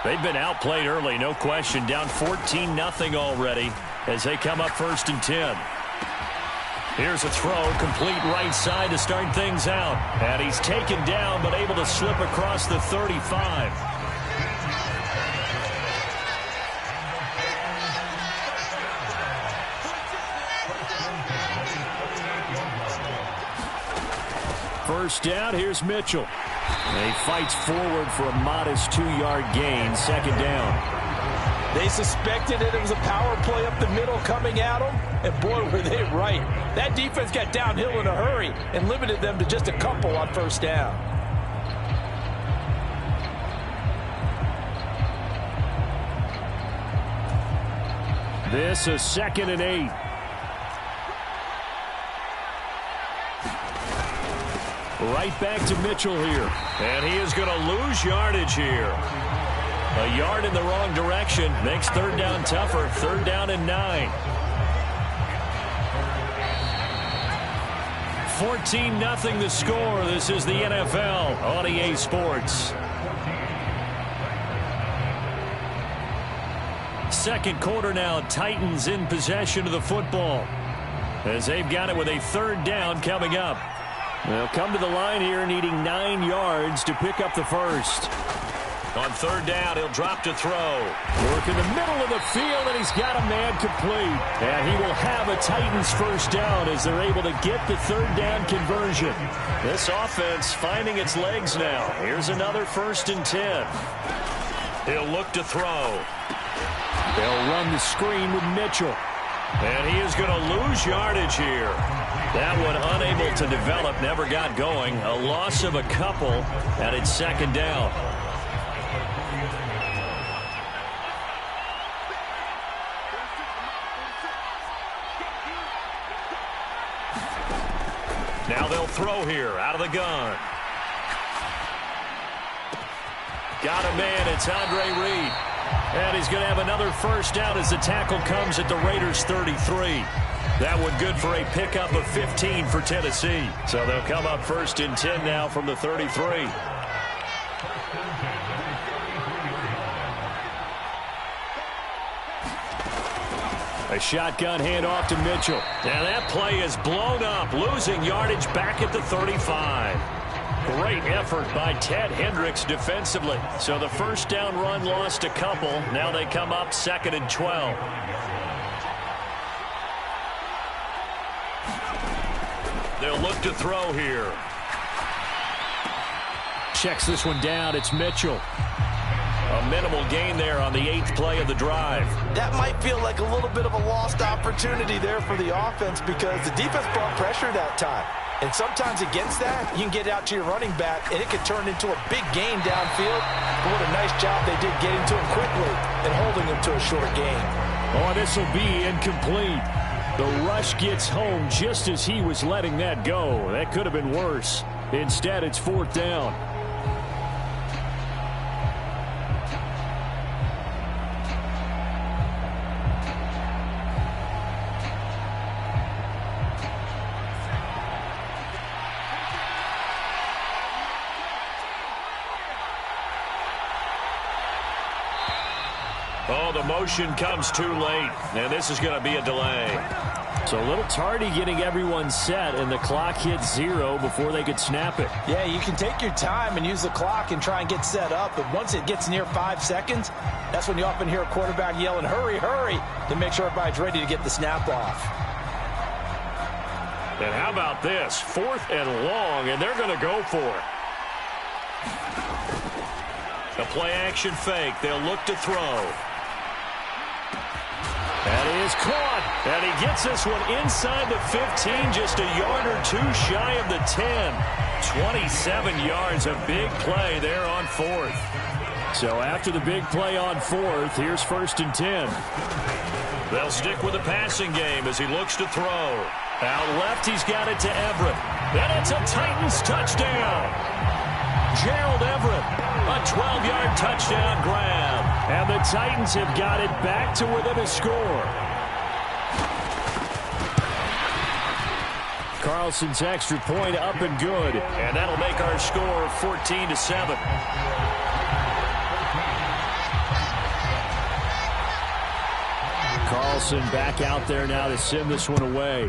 They've been outplayed early, no question. Down 14-0 already as they come up 1st and 10. Here's a throw, complete right side to start things out. And he's taken down, but able to slip across the 35. First down, here's Mitchell. And he fights forward for a modest 2-yard gain, 2nd down. They suspected it was a power play up the middle coming at them, and boy, were they right. That defense got downhill in a hurry and limited them to just a couple on 1st down. This is 2nd and 8. Right back to Mitchell here. And he is going to lose yardage here. A yard in the wrong direction makes 3rd down tougher. 3rd down and 9. 14-0 the score. This is the NFL on EA Sports. 2nd quarter now. Titans in possession of the football as they've got it with a 3rd down coming up. They'll come to the line here needing 9 yards to pick up the first. On 3rd down, he'll drop to throw. Work in the middle of the field, and he's got a man complete. And he will have a Titans first down as they're able to get the 3rd down conversion. This offense finding its legs now. Here's another 1st and 10. He'll look to throw. They'll run the screen with Mitchell. And he is going to lose yardage here. That one unable to develop, never got going. A loss of a couple, and it's 2nd down. Now they'll throw here out of the gun. Got a man, it's Andre Reed. And he's going to have another first down as the tackle comes at the Raiders' 33. That one good for a pickup of 15 for Tennessee. So they'll come up 1st and 10 now from the 33. A shotgun handoff to Mitchell. And that play is blown up, losing yardage back at the 35. Great effort by Ted Hendricks defensively. So the first down run lost a couple. Now they come up 2nd and 12. They'll look to throw here. Checks this one down. It's Mitchell. A minimal gain there on the 8th play of the drive. That might feel like a little bit of a lost opportunity there for the offense because the defense brought pressure that time. And sometimes against that, you can get out to your running back, and it could turn into a big gain downfield. But what a nice job they did getting to him quickly and holding him to a short gain. Oh, this will be incomplete. The rush gets home just as he was letting that go. That could have been worse. Instead, it's 4th down. Oh, the motion comes too late, and this is going to be a delay. So a little tardy getting everyone set, and the clock hits 0 before they could snap it. Yeah, you can take your time and use the clock and try and get set up, but once it gets near 5 seconds, that's when you often hear a quarterback yelling, hurry, hurry, to make sure everybody's ready to get the snap off. And how about this? 4th and long, and they're going to go for it. A play-action fake. They'll look to throw. That is caught, and he gets this one inside the 15, just a yard or two shy of the 10. 27 yards, a big play there on 4th. So after the big play on 4th, here's 1st and 10. They'll stick with the passing game as he looks to throw. Out left, he's got it to Everett. And it's a Titans touchdown. Gerald Everett, a 12-yard touchdown grab. And the Titans have got it back to within a score. Carlson's extra point up and good. And that'll make our score 14-7. Nelson back out there now to send this one away.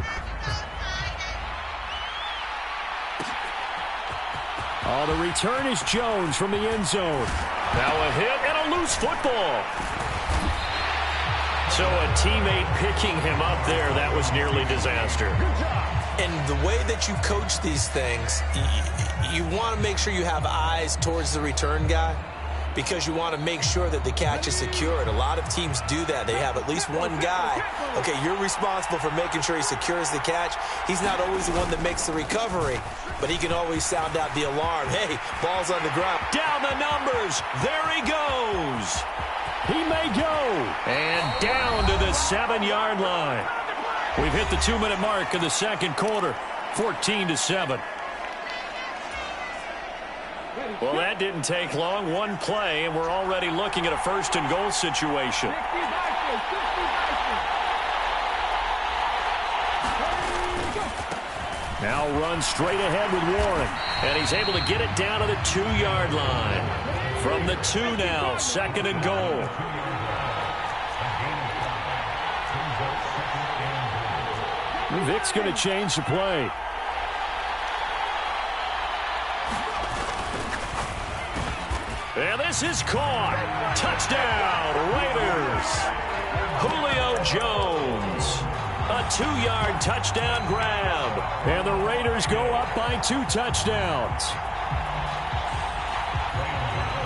Oh, the return is Jones from the end zone. Now a hit and a loose football. So a teammate picking him up there, that was nearly disaster. And the way that you coach these things, you want to make sure you have eyes towards the return guy, because you want to make sure that the catch is secured. A lot of teams do that. They have at least one guy. Okay, you're responsible for making sure he secures the catch. He's not always the one that makes the recovery, but he can always sound out the alarm. Hey, ball's on the ground. Down the numbers. There he goes. He may go. And down to the 7-yard line. We've hit the 2-minute mark in the second quarter. 14-7. Well, that didn't take long. One play, and we're already looking at a first-and-goal situation. Now runs straight ahead with Warren. And he's able to get it down to the 2-yard line. From the 2 now, second and goal. Vic's going to change the play. And this is caught. Touchdown, Raiders. Julio Jones. A 2-yard touchdown grab. And the Raiders go up by 2 touchdowns.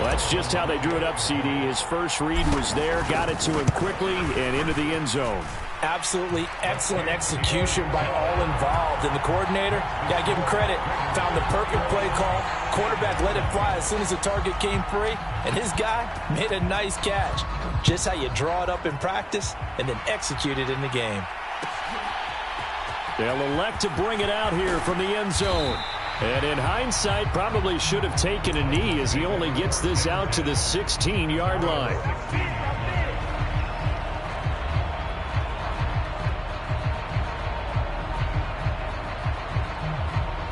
Well, that's just how they drew it up, CD. His first read was there, got it to him quickly, and into the end zone. Absolutely excellent execution by all involved. And the coordinator, got to give him credit, found the perfect play call. Quarterback let it fly as soon as the target came free. And his guy made a nice catch. Just how you draw it up in practice and then execute it in the game. They'll elect to bring it out here from the end zone. And in hindsight, probably should have taken a knee as he only gets this out to the 16-yard line.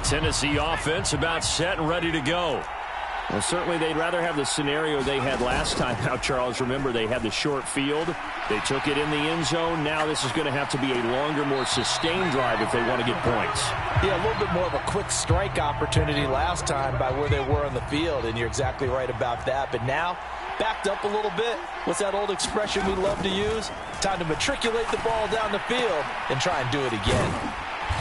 Tennessee offense about set and ready to go. Well, certainly they'd rather have the scenario they had last time. Now, Charles, remember they had the short field. They took it in the end zone. Now this is going to have to be a longer, more sustained drive if they want to get points. Yeah, a little bit more of a quick strike opportunity last time by where they were on the field, and you're exactly right about that. But now, backed up a little bit. What's that old expression we love to use? Time to matriculate the ball down the field and try and do it again.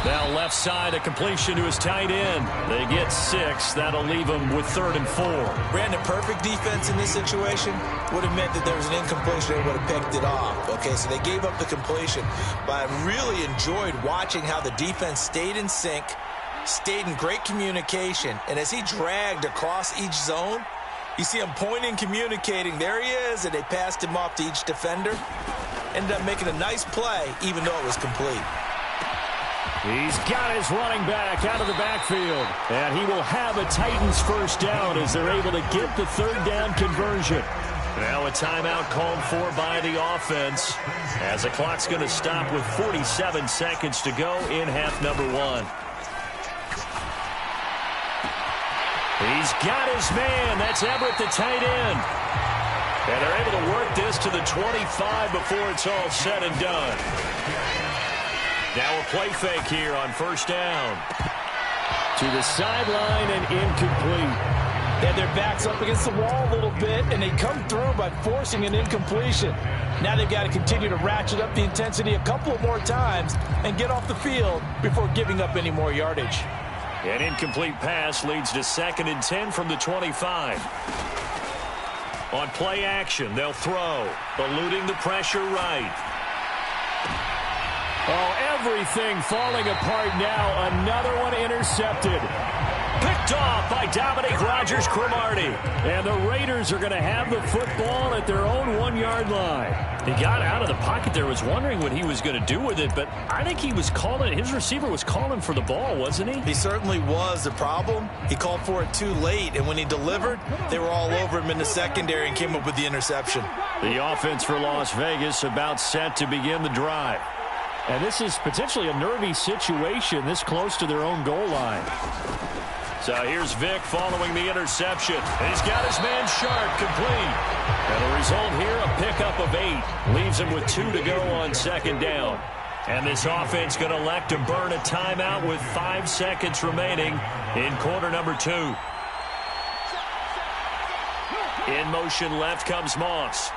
Now left side, a completion to his tight end. They get 6. That'll leave them with 3rd and 4. Brandon, perfect defense in this situation would have meant that there was an incompletion. They would have picked it off. Okay, so they gave up the completion. But I really enjoyed watching how the defense stayed in sync, stayed in great communication. And as he dragged across each zone, you see him pointing, communicating. There he is, and they passed him off to each defender. Ended up making a nice play, even though it was complete. He's got his running back out of the backfield. And he will have a Titans first down as they're able to get the 3rd down conversion. Now a timeout called for by the offense as the clock's going to stop with 47 seconds to go in half number 1. He's got his man. That's Everett, the tight end. And they're able to work this to the 25 before it's all said and done. Now a play fake here on first down. To the sideline and incomplete. Yeah, their back's up against the wall a little bit, and they come through by forcing an incompletion. Now they've got to continue to ratchet up the intensity a couple more times and get off the field before giving up any more yardage. An incomplete pass leads to 2nd and 10 from the 25. On play action, they'll throw. Eluding the pressure right. Oh, everything falling apart now. Another one intercepted. Picked off by Dominique Rodgers-Cromartie. And the Raiders are going to have the football at their own 1-yard line. He got out of the pocket there, was wondering what he was going to do with it, but I think he was calling, his receiver was calling for the ball, wasn't he? He certainly was. The problem, he called for it too late, and when he delivered, they were all over him in the secondary and came up with the interception. The offense for Las Vegas about set to begin the drive. And this is potentially a nervy situation this close to their own goal line. So here's Vick following the interception. He's got his man Sharp complete. And the result here, a pickup of 8. Leaves him with 2 to go on second down. And this offense going to elect to burn a timeout with 5 seconds remaining in quarter number 2. In motion left comes Moss.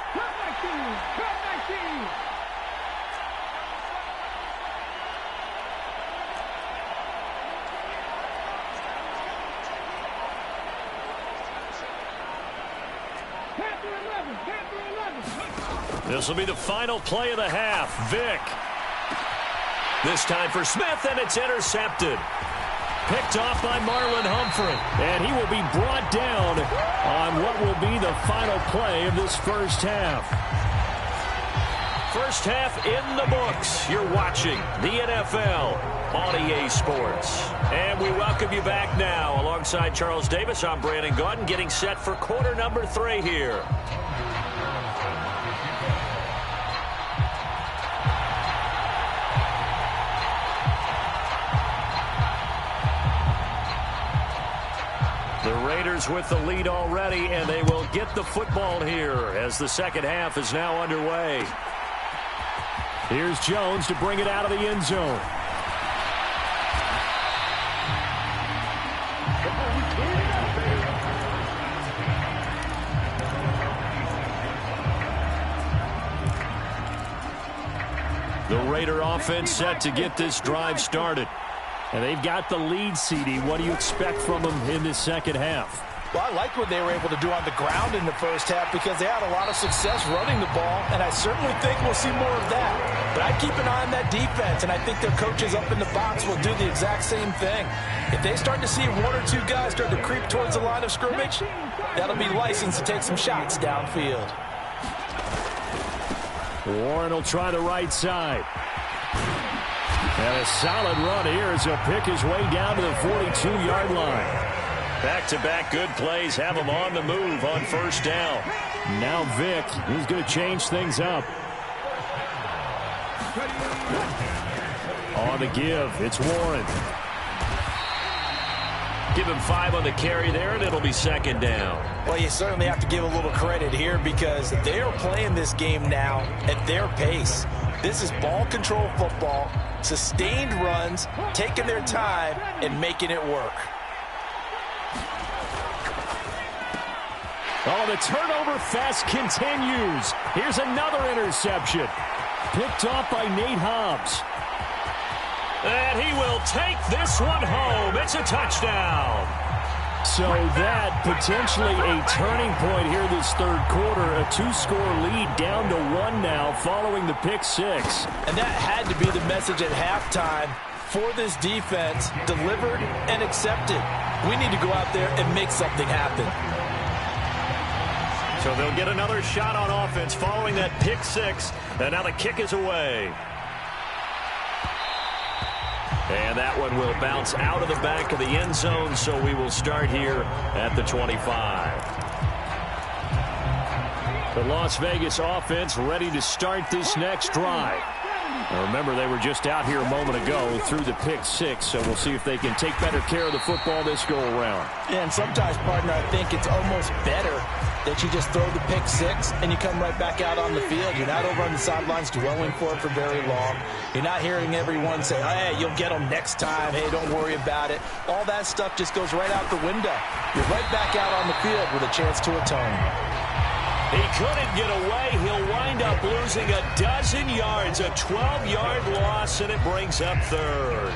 This will be the final play of the half. Vick. This time for Smith, and it's intercepted. Picked off by Marlon Humphrey. And he will be brought down on what will be the final play of this first half. First half in the books. You're watching the NFL on EA Sports. And we welcome you back now. Alongside Charles Davis, I'm Brandon Gaudin, getting set for quarter number 3 here. The Raiders with the lead already, and they will get the football here as the second half is now underway. Here's Jones to bring it out of the end zone. The Raider offense set to get this drive started. And they've got the lead, CD. What do you expect from them in this second half? Well, I like what they were able to do on the ground in the first half because they had a lot of success running the ball, and I certainly think we'll see more of that. But I keep an eye on that defense, and I think their coaches up in the box will do the exact same thing. If they start to see 1 or 2 guys start to creep towards the line of scrimmage, that'll be licensed to take some shots downfield. Warren will try the right side. And a solid run here as he'll pick his way down to the 42-yard line. Back-to-back good plays have him on the move on first down. Now Vick, he's going to change things up. On the give, it's Warren. Give him 5 on the carry there, and it'll be second down. Well, you certainly have to give a little credit here because they are playing this game now at their pace. This is ball control football, sustained runs, taking their time, and making it work. Oh, the turnover fest continues. Here's another interception. Picked off by Nate Hobbs. And he will take this one home. It's a touchdown. So that potentially a turning point here this third quarter. A 2-score lead down to 1 now following the pick 6. And that had to be the message at halftime for this defense. Delivered and accepted. We need to go out there and make something happen. So they'll get another shot on offense following that pick 6. And now the kick is away. And that one will bounce out of the back of the end zone, so we will start here at the 25. The Las Vegas offense ready to start this next drive. Now remember, they were just out here a moment ago through the pick 6, so we'll see if they can take better care of the football this go-around. Yeah, and sometimes, partner, I think it's almost better that you just throw the pick 6 and you come right back out on the field. You're not over on the sidelines dwelling for it for very long. You're not hearing everyone say, hey, you'll get them next time. Hey, don't worry about it. All that stuff just goes right out the window. You're right back out on the field with a chance to atone. He couldn't get away. He'll wind up losing a dozen yards, a 12-yard loss, and it brings up third.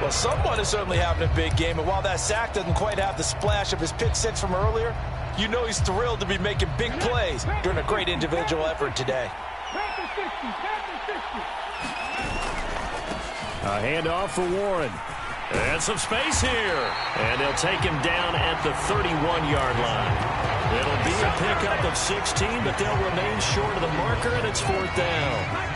Well, someone is certainly having a big game, and while that sack doesn't quite have the splash of his pick 6 from earlier, you know he's thrilled to be making big plays during a great individual effort today. A handoff for Warren. And some space here. And they'll take him down at the 31-yard line. It'll be a pickup of 16, but they'll remain short of the marker, and it's 4th down.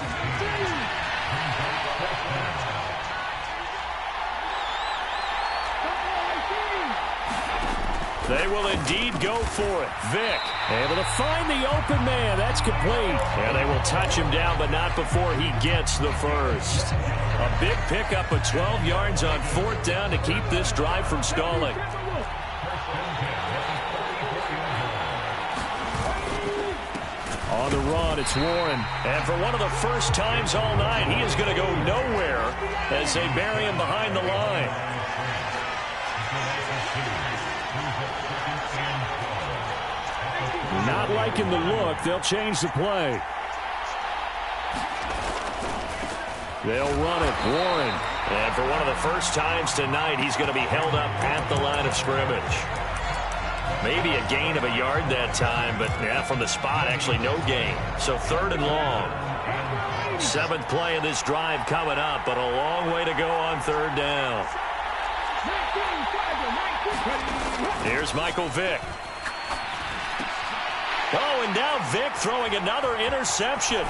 They will indeed go for it. Vick able to find the open man. That's complete. And they will touch him down, but not before he gets the first. A big pickup of 12 yards on 4th down to keep this drive from stalling. On the run, it's Warren. And for one of the first times all night, he is going to go nowhere as they bury him behind the line. Not liking the look. They'll change the play. They'll run it. Warren. And for one of the first times tonight, he's going to be held up at the line of scrimmage. Maybe a gain of a yard that time, but yeah, from the spot, actually no gain. So 3rd and long. 7th play of this drive coming up, but a long way to go on 3rd down. Here's Michael Vick. Oh, and now Vick throwing another interception.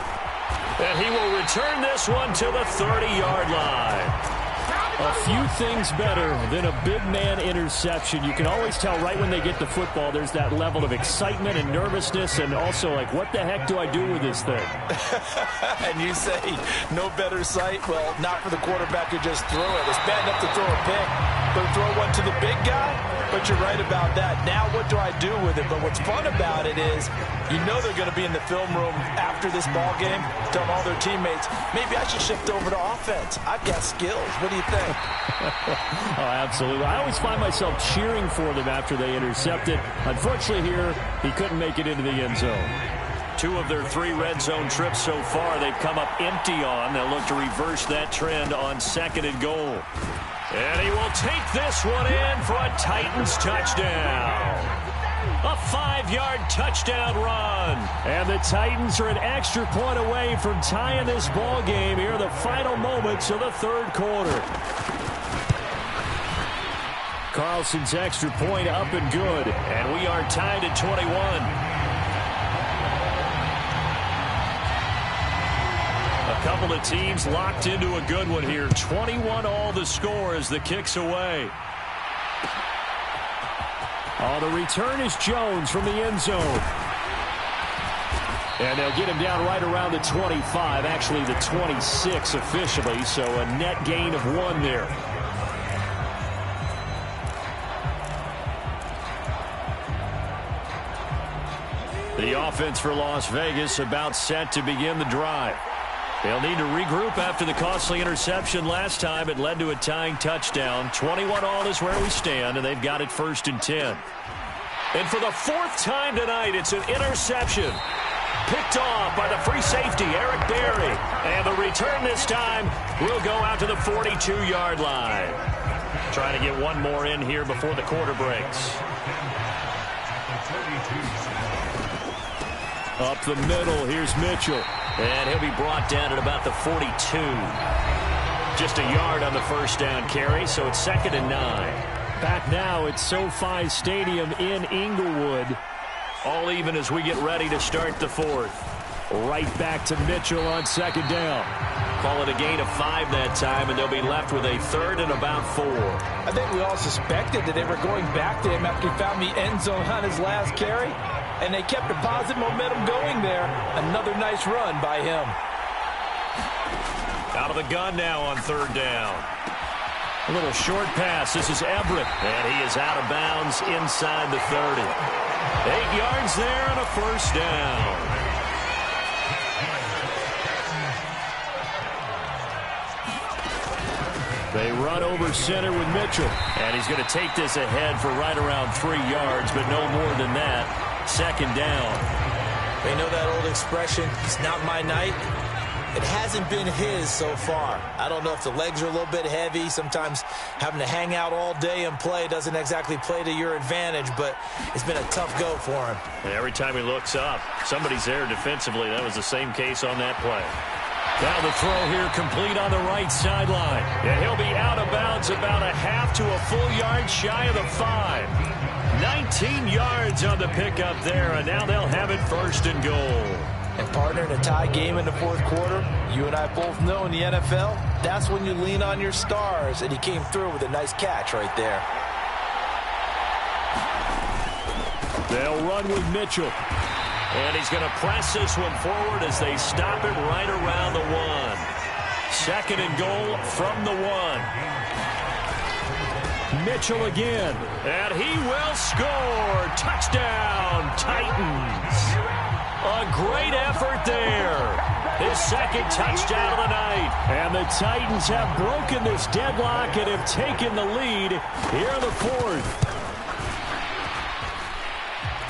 And he will return this one to the 30-yard line. A few things better than a big man interception. You can always tell right when they get the football, there's that level of excitement and nervousness, and also like, what the heck do I do with this thing? And you say, no better sight? Well, not for the quarterback who just threw it. It's bad enough to throw a pick, but throw one to the big guy? But you're right about that. Now what do I do with it? But what's fun about it is, you know they're going to be in the film room after this ball game, telling all their teammates, maybe I should shift over to offense. I've got skills. What do you think? Oh, absolutely. I always find myself cheering for them after they intercept it. Unfortunately here, he couldn't make it into the end zone. 2 of their 3 red zone trips so far, they've come up empty on. They'll look to reverse that trend on 2nd and goal. And he will take this one in for a Titans touchdown. A 5-yard touchdown run. And the Titans are an extra point away from tying this ball game here in the final moments of the 3rd quarter. Carlson's extra point up and good. And we are tied at 21. A couple of teams locked into a good one here. 21 all the score as the kick's away. Oh, the return is Jones from the end zone. And they'll get him down right around the 25, actually the 26 officially, so a net gain of 1 there. The offense for Las Vegas about set to begin the drive. They'll need to regroup after the costly interception last time. It led to a tying touchdown. 21 all is where we stand, and they've got it 1st and 10. And for the 4th time tonight, it's an interception. Picked off by the free safety, Eric Berry. And the return this time will go out to the 42-yard line. Trying to get one more in here before the quarter breaks. Up the middle, here's Mitchell. And he'll be brought down at about the 42. Just a yard on the 1st down carry, so it's 2nd and 9. Back now at SoFi Stadium in Inglewood. All even as we get ready to start the 4th. Right back to Mitchell on 2nd down. Call it a gain of 5 that time, and they'll be left with a 3rd and about 4. I think we all suspected that they were going back to him after he found the end zone on his last carry. And they kept the positive momentum going there. Another nice run by him. Out of the gun now on 3rd down. A little short pass. This is Everett. And he is out of bounds inside the 30. 8 yards there and a 1st down. They run over center with Mitchell. And he's going to take this ahead for right around 3 yards, but no more than that. 2nd down. They know that old expression, it's not my night. It hasn't been his so far. I don't know if the legs are a little bit heavy. Sometimes having to hang out all day and play doesn't exactly play to your advantage, but it's been a tough go for him. And every time he looks up, somebody's there defensively. That was the same case on that play. Now the throw here complete on the right sideline. And he'll be out of bounds about a half to a full yard shy of the 5. 19 yards on the pickup there, and now they'll have it 1st and goal. And partner, in a tie game in the 4th quarter, you and I both know in the NFL, that's when you lean on your stars, and he came through with a nice catch right there. They'll run with Mitchell. And he's going to press this one forward as they stop it right around the 1. Second and goal from the 1. Mitchell again, and he will score. Touchdown, Titans. A great effort there. His second touchdown of the night. And the Titans have broken this deadlock and have taken the lead here in the 4th.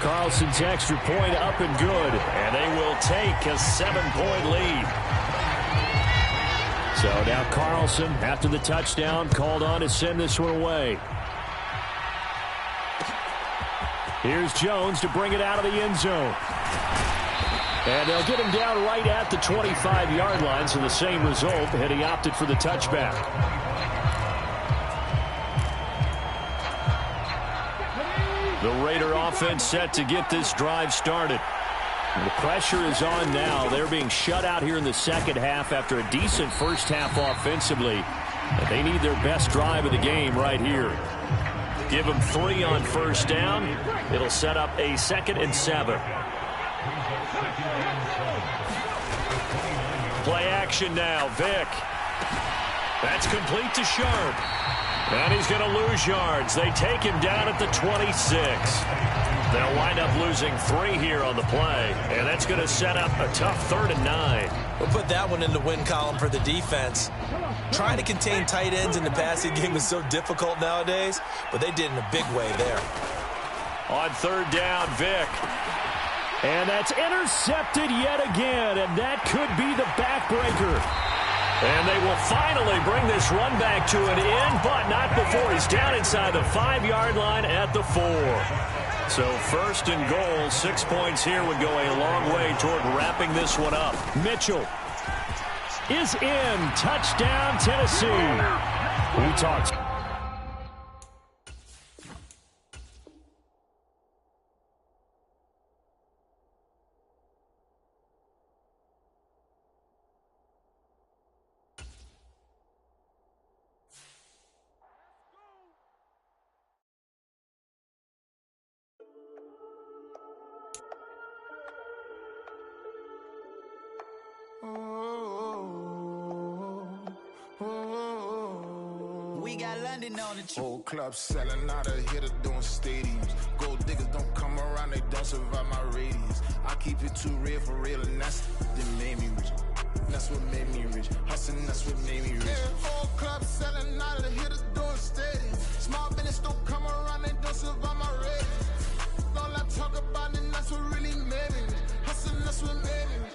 Carlson's extra point up and good, and they will take a 7-point lead. So now Carlson, after the touchdown, called on to send this one away. Here's Jones to bring it out of the end zone. And they'll get him down right at the 25-yard line, so the same result, and he opted for the touchback. The Raider offense set to get this drive started. The pressure is on now. They're being shut out here in the second half after a decent first half offensively. But they need their best drive of the game right here. Give them 3 on first down. It'll set up a 2nd and 7. Play action now. Vick. That's complete to Sharp. And he's going to lose yards. They take him down at the 26. They'll wind up losing 3 here on the play. And that's going to set up a tough 3rd and 9. We'll put that one in the win column for the defense. Trying to contain tight ends in the passing game is so difficult nowadays, but they did in a big way there. On 3rd down, Vick. And that's intercepted yet again, and that could be the backbreaker. And they will finally bring this run back to an end, but not before he's down inside the 5-yard line at the 4. So 1st and goal, 6 points here would go a long way toward wrapping this one up. Mitchell is in. Touchdown, Tennessee. We talked. Whole club selling out of hitter doing stadiums. Gold diggers don't come around, they don't survive my radius. I keep it too real for real, and that's that made me rich. That's what made me rich. Hustling, that's what made me rich. Yeah, whole club selling out of hitters doing stadiums. Small business don't come around, they don't survive my radius. All I talk about, and that's what really made me rich. Hustling, that's what made me rich.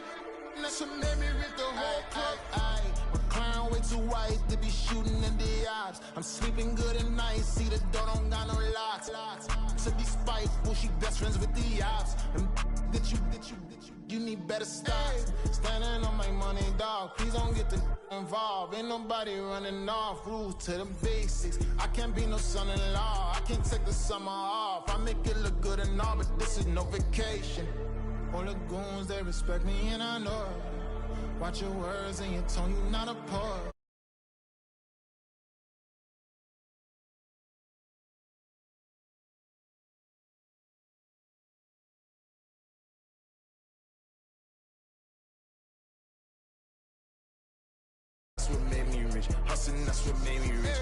That's what made me rich. The whole club. Way too white to be shooting in the eyes. I'm sleeping good at night. See the door don't got no locks. To be spiteful, she best friends with the ops. And you need better stop. Standing on my money, dog. Please don't get the involved. Ain't nobody running off. Rules to the basics. I can't be no son-in-law. I can't take the summer off. I make it look good and all, but this is no vacation. All the goons, they respect me and I know it. Watch your words and your tone, you not a poet. That's what made me rich. Hustling, that's what made me rich.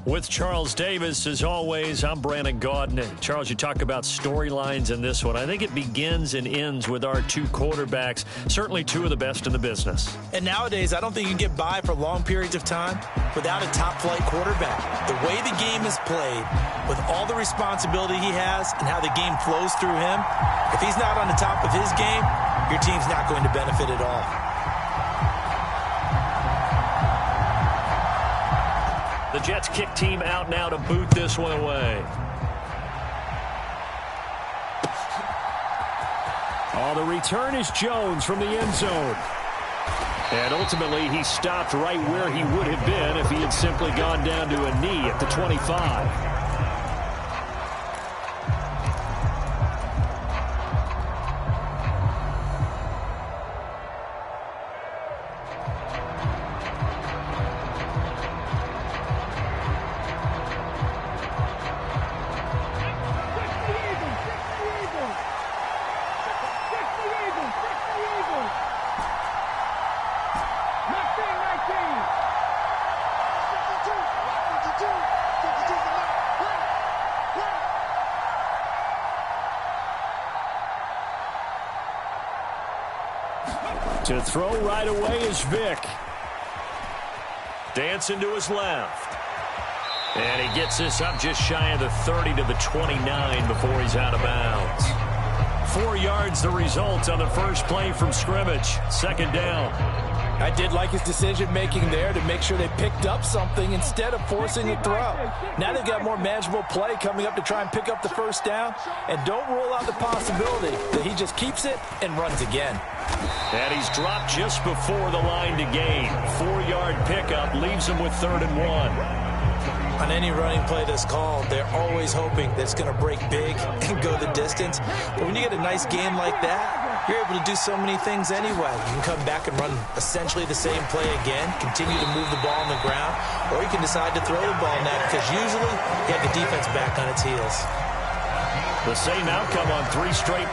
With Charles Davis, as always, I'm Brandon Gaudin. And Charles, you talk about storylines in this one. I think it begins and ends with our 2 quarterbacks, certainly 2 of the best in the business. And nowadays, I don't think you can get by for long periods of time without a top-flight quarterback. The way the game is played, with all the responsibility he has and how the game flows through him, if he's not on the top of his game, your team's not going to benefit at all. The Jets kick team out now to boot this one away. Oh, the return is Jones from the end zone. And ultimately, he stopped right where he would have been if he had simply gone down to a knee at the 25. To throw right away is Vick. Dancing to his left. And he gets this up just shy of the 30 to the 29 before he's out of bounds. 4 yards the result on the first play from scrimmage. Second down. I did like his decision-making there to make sure they picked up something instead of forcing a throw. Now they've got more manageable play coming up to try and pick up the first down. And don't rule out the possibility that he just keeps it and runs again. And he's dropped just before the line to gain. 4-yard pickup leaves him with 3rd and 1. On any running play that's called, they're always hoping that it's going to break big and go the distance. But when you get a nice game like that, you're able to do so many things anyway. You can come back and run essentially the same play again, continue to move the ball on the ground, or you can decide to throw the ball now because usually you have the defense back on its heels. The same outcome on 3 straight